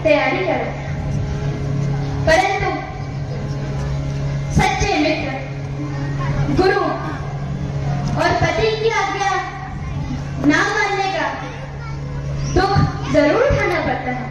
तैयारी करो, परंतु सच्चे मित्र, गुरु और पति की आज्ञा ना मानने का दुख जरूर उठाना पड़ता है।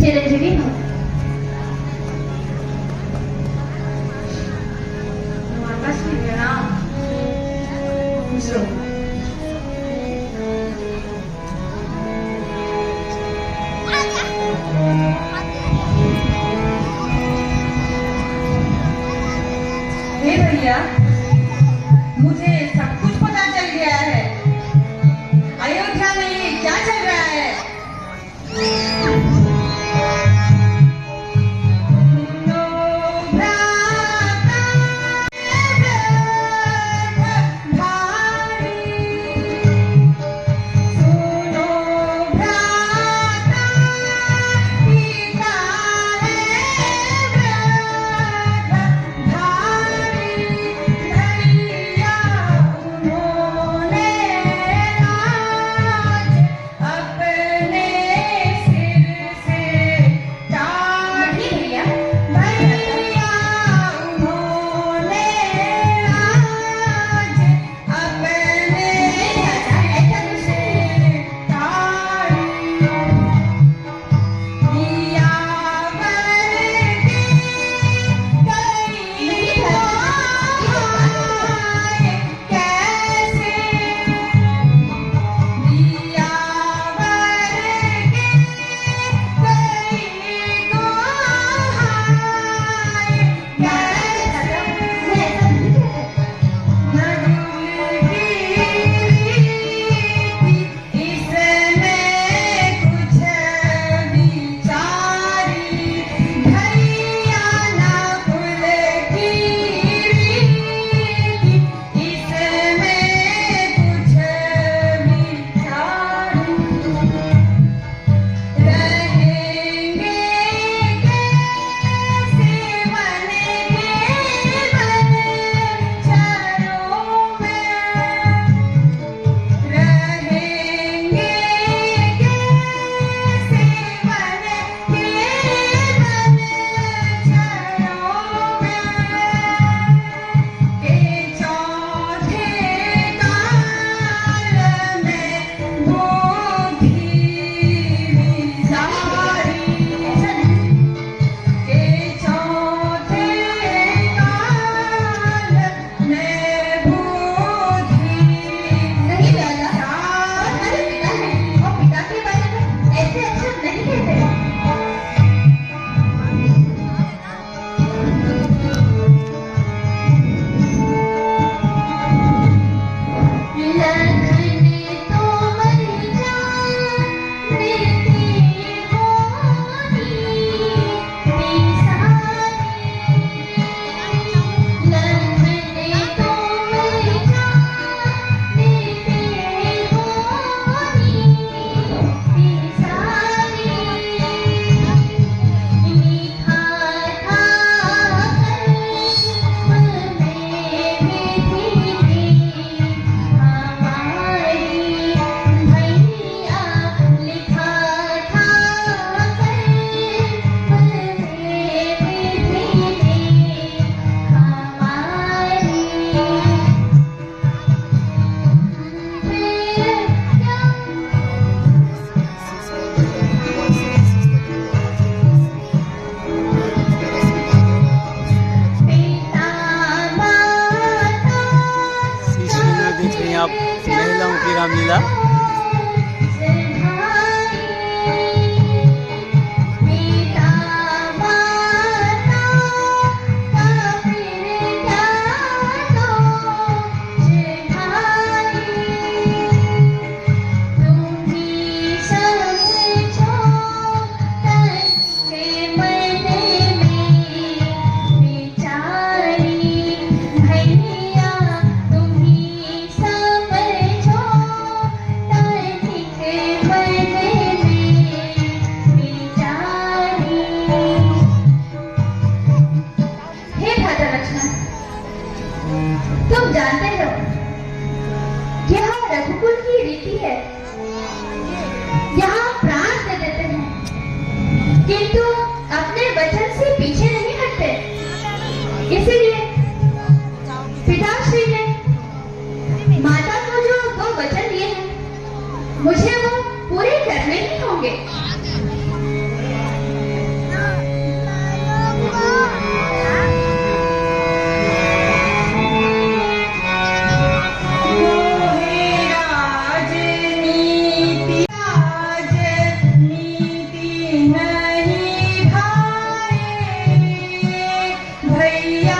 चिरंजीवी हो, हे भैया, मुझे सब कुछ पता चल गया है। अयोध्या में ये क्या चल रहा है? रामलीला। हे भ्राता लक्ष्मण, तुम जानते हो यह रघुकुल की रीति है। यहाँ प्राण दे देते हैं किंतु अपने वचन से पीछे नहीं हटते। इसीलिए पिताश्री ने माता को जो दो वचन दिए हैं मुझे वो पूरे करने ही होंगे। भैया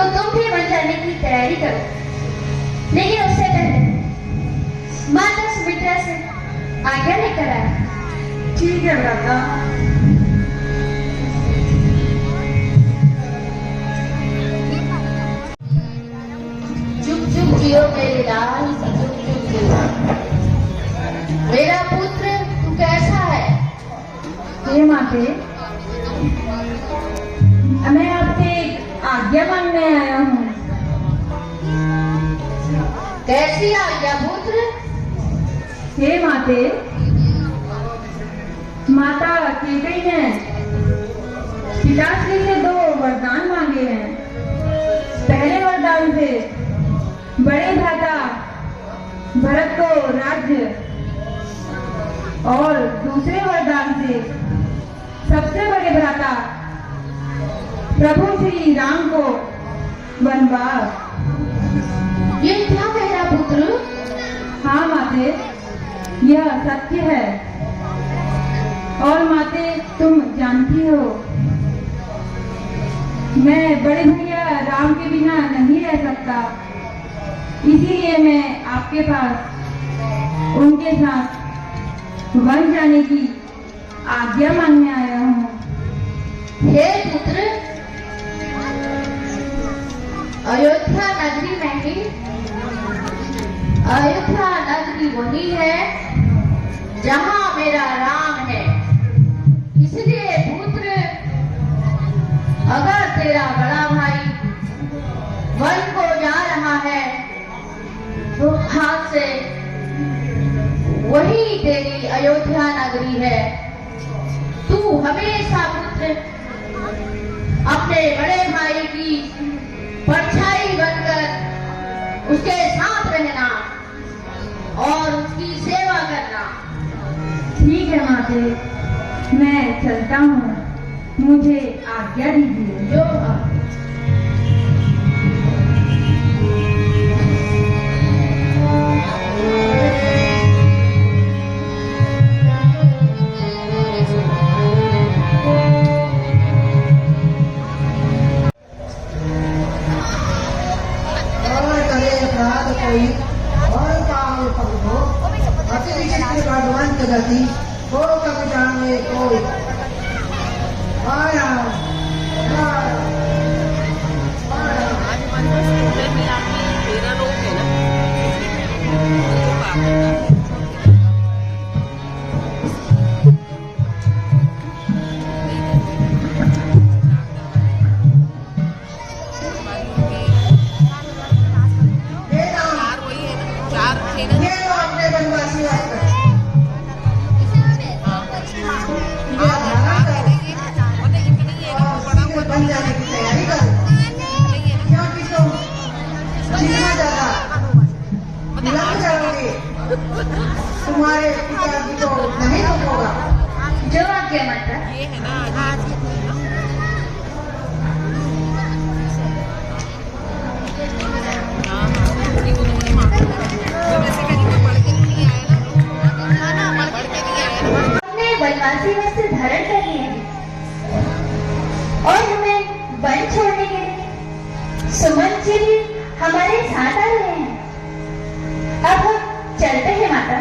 तो तुम भी बन जाने की तैयारी करो। लेकिन उससे पहले माता सुमित्रा से आज्ञा लेकर आए। ठीक है भ्राता। चुप चुप जियो मेरे लाल, चुप चुप जियो। मेरा पुत्र तू कैसा है? हे माते, मैं आपसे एक आज्ञा मांगने आया हूँ। कैसी आज्ञा पुत्र? हे माते, माता कैकेयी ने पिताश्री से 2 वरदान मांगे हैं। पहले वरदान से बड़े भ्राता भरत को राज्य और दूसरे वरदान से सबसे बड़े भ्राता प्रभु श्री राम को वनवास। ये क्या कह रहा पुत्र? हाँ माते, यह सत्य है। और माते, तुम जानती हो मैं बड़े भैया राम के बिना नहीं रह सकता, इसीलिए मैं आपके पास उनके साथ वन जाने की आज्ञा मांगने आया हूँ। हे पुत्र, अयोध्या नगरी में ही, अयोध्या नगरी वही है जहाँ मेरा राम है। इसलिए पुत्र, अगर तेरा बड़ा भाई वन को जा रहा है तो हाथ से वही तेरी अयोध्या नगरी है। तू हमेशा पुत्र अपने बड़े भाई की परछाई बनकर उसके साथ रहना और उसकी सेवा करना। ठीक है माते, मैं चलता हूँ, मुझे आज्ञा दीजिए। जो कोई और काम हो अति विचित्र भगवान जगती हो कविता में कोई आया बन जाने की तैयारी कर, क्योंकि तुम जितना ज्यादा लग जाओगे तुम्हारे पिताजी को नहीं दुख होगा। जो आज्ञा माता। हमने वनवासी वस्त्र धारण कर लिए हैं और हमें वन छोड़ने के लिए सुमन जी भी हमारे साथ आ रहे हैं। अब हम चलते हैं माता।